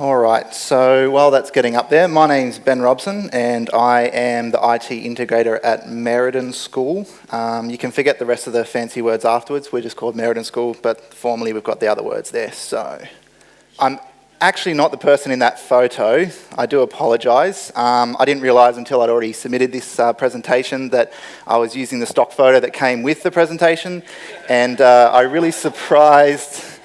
All right, so while that's getting up there, my name's Ben Robson and I am the IT Integrator at Meriden School. You can forget the rest of the fancy words afterwards, we're just called Meriden School, but formally we've got the other words there. So I'm actually not the person in that photo, I do apologise. I didn't realise until I'd already submitted this presentation that I was using the stock photo that came with the presentation, and I really surprised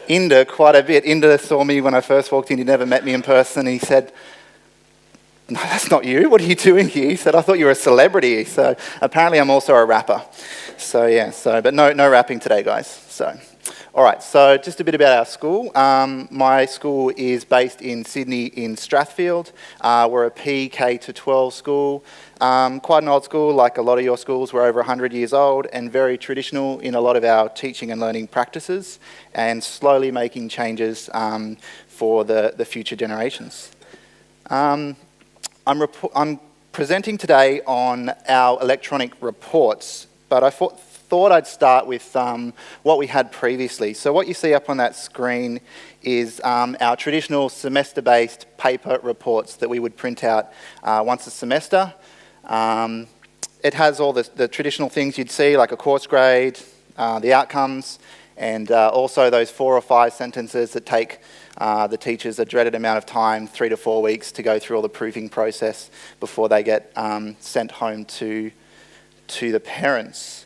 Inda quite a bit. Inda saw me when I first walked in, he never met me in person, and he said, "No, that's not you, what are you doing here?" He said, "I thought you were a celebrity." So apparently I'm also a rapper. So yeah, but no rapping today, guys. So, all right, so just a bit about our school. My school is based in Sydney in Strathfield. We're a PK to 12 school. Quite an old school, like a lot of your schools. We're over 100 years old and very traditional in a lot of our teaching and learning practices, and slowly making changes for the future generations. I'm presenting today on our electronic reports, but I thought I'd start with what we had previously. So what you see up on that screen is our traditional semester-based paper reports that we would print out once a semester. It has all the traditional things you'd see, like a course grade, the outcomes, and also those 4 or 5 sentences that take the teachers a dreaded amount of time, 3 to 4 weeks, to go through all the proofing process before they get sent home to the parents.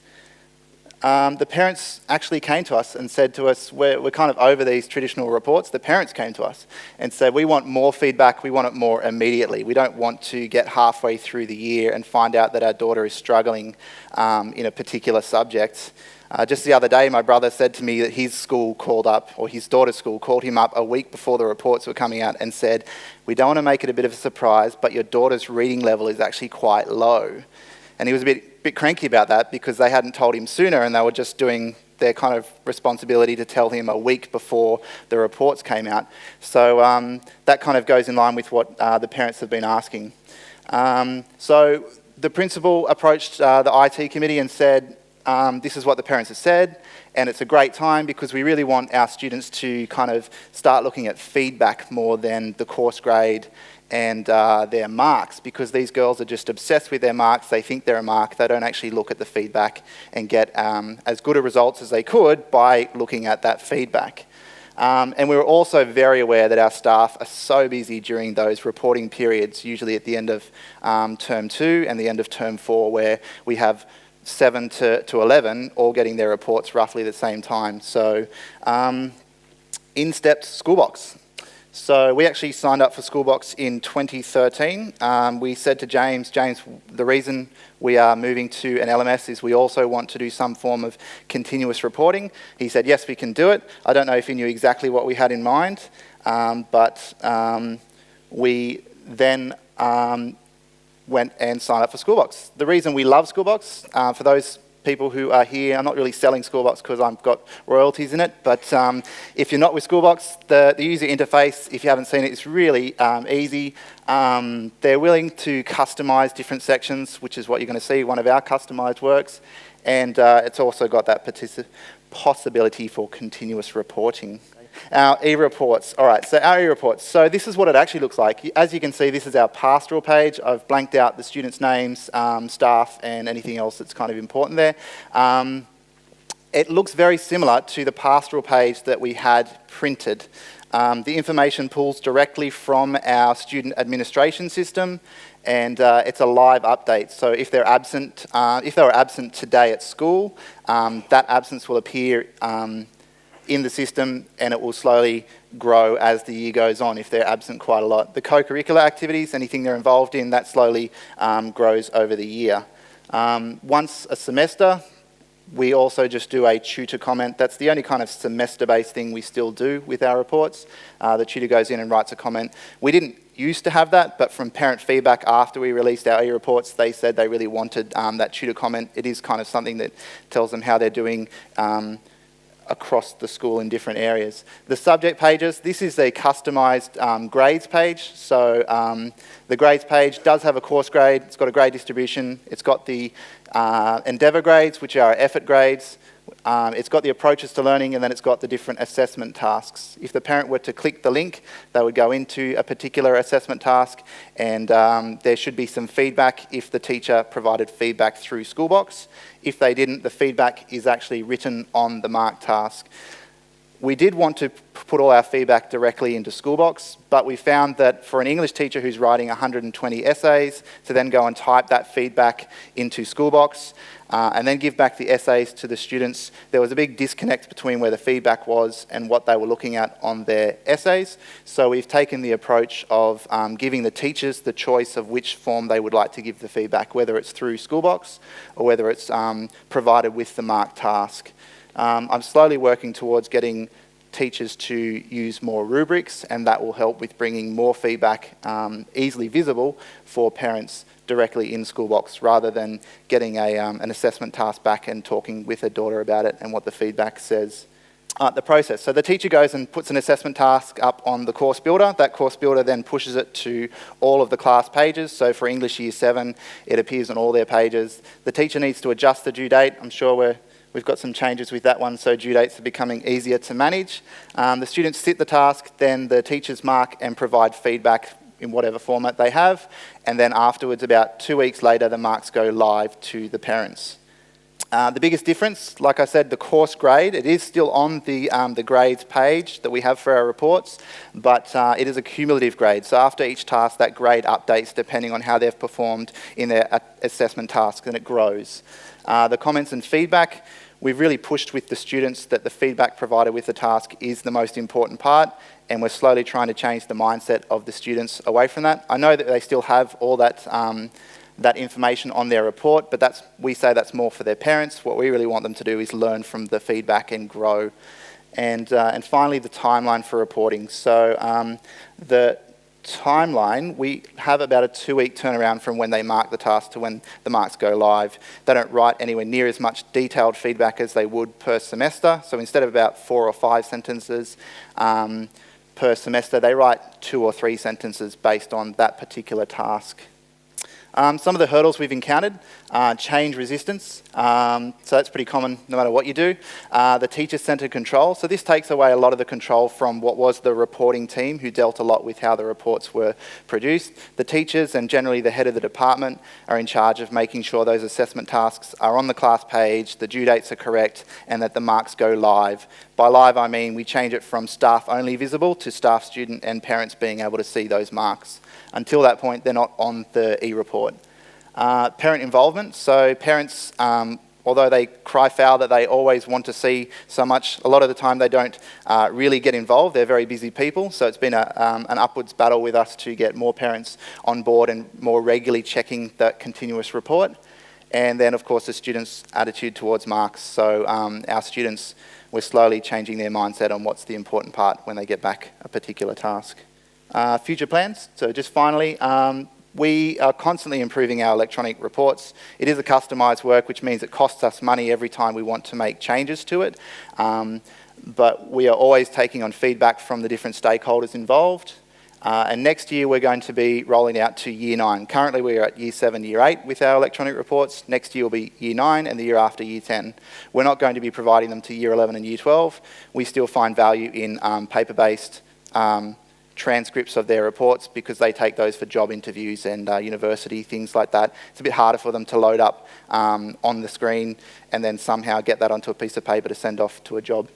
The parents actually came to us and said to us, we're kind of over these traditional reports. The parents came to us and said, we want more feedback, we want it more immediately. We don't want to get halfway through the year and find out that our daughter is struggling in a particular subject. Just the other day, my brother said to me that his school called up, or his daughter's school called him up a week before the reports were coming out and said, "We don't want to make it a bit of a surprise, but your daughter's reading level is actually quite low." And he was a bit cranky about that because they hadn't told him sooner, and they were just doing their kind of responsibility to tell him a week before the reports came out. So that kind of goes in line with what the parents have been asking. So the principal approached the IT committee and said, this is what the parents have said, and it's a great time because we really want our students to kind of start looking at feedback more than the course grade and their marks, because these girls are just obsessed with their marks. They think they're a mark. They don't actually look at the feedback and get as good a results as they could by looking at that feedback. And we were also very aware that our staff are so busy during those reporting periods, usually at the end of term 2 and the end of term 4, where we have 7 to 11 all getting their reports roughly at the same time. So in stepped Schoolbox. So we actually signed up for Schoolbox in 2013. We said to James, the reason we are moving to an LMS is we also want to do some form of continuous reporting. He said, yes, we can do it. I don't know if he knew exactly what we had in mind, but we then went and signed up for Schoolbox. The reason we love Schoolbox, for those people who are here, I'm not really selling Schoolbox because I've got royalties in it, but if you're not with Schoolbox, the user interface, if you haven't seen it, is really easy. They're willing to customize different sections, which is what you're going to see, one of our customized works, and it's also got that possibility for continuous reporting. Our e-reports. All right, so our e-reports. So this is what it actually looks like. As you can see, this is our pastoral page. I've blanked out the students' names, staff, and anything else that's kind of important there. It looks very similar to the pastoral page that we had printed. The information pulls directly from our student administration system, and it's a live update. So if they're absent, if they were absent today at school, that absence will appear in the system, and it will slowly grow as the year goes on if they're absent quite a lot. The co-curricular activities, anything they're involved in, that slowly grows over the year. Once a semester, we also just do a tutor comment. That's the only kind of semester-based thing we still do with our reports. The tutor goes in and writes a comment. We didn't used to have that, but from parent feedback after we released our e-reports, they said they really wanted that tutor comment. It is kind of something that tells them how they're doing across the school in different areas. The subject pages, this is a customised grades page. So the grades page does have a course grade, it's got a grade distribution, it's got the endeavour grades, which are effort grades, It's got the approaches to learning, and then it's got the different assessment tasks. If the parent were to click the link, they would go into a particular assessment task, and there should be some feedback if the teacher provided feedback through Schoolbox. If they didn't, the feedback is actually written on the marked task. We did want to put all our feedback directly into Schoolbox, but we found that for an English teacher who's writing 120 essays, to then go and type that feedback into Schoolbox and then give back the essays to the students, there was a big disconnect between where the feedback was and what they were looking at on their essays. So we've taken the approach of giving the teachers the choice of which form they would like to give the feedback, whether it's through Schoolbox or whether it's provided with the marked task. I'm slowly working towards getting teachers to use more rubrics, and that will help with bringing more feedback easily visible for parents directly in Schoolbox, rather than getting an assessment task back and talking with a daughter about it and what the feedback says. The process. So the teacher goes and puts an assessment task up on the course builder. That course builder then pushes it to all of the class pages. So for English Year 7, it appears on all their pages. The teacher needs to adjust the due date. I'm sure we've got some changes with that one, so due dates are becoming easier to manage. The students sit the task, then the teachers mark and provide feedback in whatever format they have, and then afterwards, about 2 weeks later, the marks go live to the parents. The biggest difference, like I said, the course grade, it is still on the grades page that we have for our reports, but it is a cumulative grade. So after each task, that grade updates depending on how they've performed in their assessment task, and it grows. The comments and feedback, we've really pushed with the students that the feedback provided with the task is the most important part, and we're slowly trying to change the mindset of the students away from that. I know that they still have all that information on their report, but we say that's more for their parents. What we really want them to do is learn from the feedback and grow. And finally, the timeline for reporting. So the timeline, we have about a 2-week turnaround from when they mark the task to when the marks go live. They don't write anywhere near as much detailed feedback as they would per semester. So instead of about 4 or 5 sentences per semester, they write 2 or 3 sentences based on that particular task. Some of the hurdles we've encountered, change resistance, so that's pretty common no matter what you do. The teacher-centred control, so this takes away a lot of the control from what was the reporting team, who dealt a lot with how the reports were produced. The teachers and generally the head of the department are in charge of making sure those assessment tasks are on the class page, the due dates are correct, and that the marks go live. By live, I mean we change it from staff only visible to staff, student and parents being able to see those marks. Until that point, they're not on the e-report. Parent involvement, so parents, although they cry foul that they always want to see so much, a lot of the time they don't really get involved. They're very busy people, so it's been an upwards battle with us to get more parents on board and more regularly checking that continuous report. And then, of course, the students' attitude towards marks. So our students, we're slowly changing their mindset on what's the important part when they get back a particular task. Future plans. So just finally, we are constantly improving our electronic reports. It is a customised work, which means it costs us money every time we want to make changes to it. But we are always taking on feedback from the different stakeholders involved. And next year we're going to be rolling out to Year 9. Currently we're at Year 7, Year 8 with our electronic reports. Next year will be Year 9 and the year after Year 10. We're not going to be providing them to Year 11 and Year 12. We still find value in paper-based transcripts of their reports, because they take those for job interviews and university, things like that. It's a bit harder for them to load up on the screen and then somehow get that onto a piece of paper to send off to a job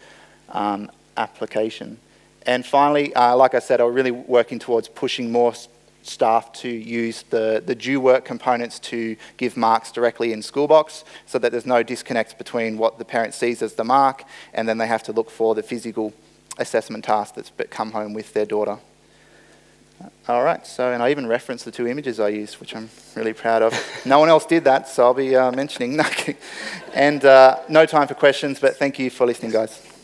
application. And finally, like I said, I'm really working towards pushing more staff to use the due work components to give marks directly in Schoolbox, so that there's no disconnect between what the parent sees as the mark and then they have to look for the physical assessment task that's come home with their daughter. All right, so, and I even referenced the 2 images I used, which I'm really proud of. No one else did that, so I'll be mentioning. And no time for questions, but thank you for listening, guys.